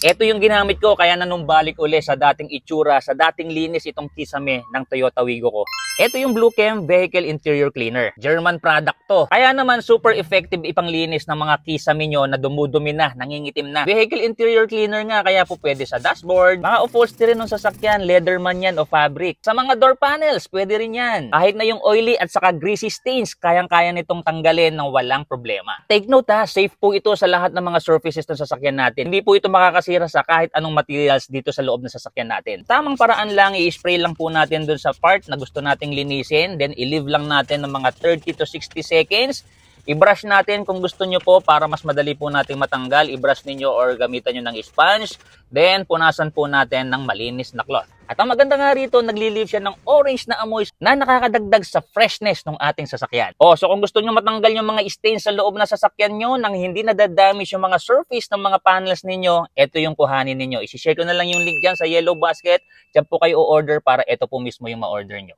Ito yung ginamit ko kaya nanumbalik uli sa dating itsura, sa dating linis itong Kisame ng Toyota Wigo ko. Ito yung Blue Chem Vehicle Interior Cleaner. German product to. Kaya naman super effective ipanglinis ng mga Kisame nyo na dumudumi na, nangingitim na. Vehicle Interior Cleaner nga kaya po pwede sa dashboard, mga upholstery ng sasakyan, leather man yan o fabric. Sa mga door panels, pwede rin yan. Kahit na yung oily at saka greasy stains, kayang-kaya nitong tanggalin ng walang problema. Take note ha, safe po ito sa lahat ng mga surfaces ng sasakyan natin. Hindi po ito makakasira sa kahit anong materials dito sa loob ng sasakyan natin. Tamang paraan lang, i-spray lang po natin dun sa part na gusto nating linisin, then i-leave lang natin ng mga 30 to 60 seconds. I-brush natin kung gusto nyo po para mas madali po nating matanggal. I-brush ninyo or gamitan nyo ng sponge. Then, punasan po natin ng malinis na cloth. At ang maganda nga rito, nagli-leave siya ng orange na amoy na nakakadagdag sa freshness ng ating sasakyan. So kung gusto nyo matanggal yung mga stains sa loob na sasakyan nyo nang hindi nadadamage yung mga surface ng mga panels ninyo, ito yung kuhanin ninyo. I-share ko na lang yung link dyan sa yellow basket. Diyan po kayo o-order para ito po mismo yung ma-order nyo.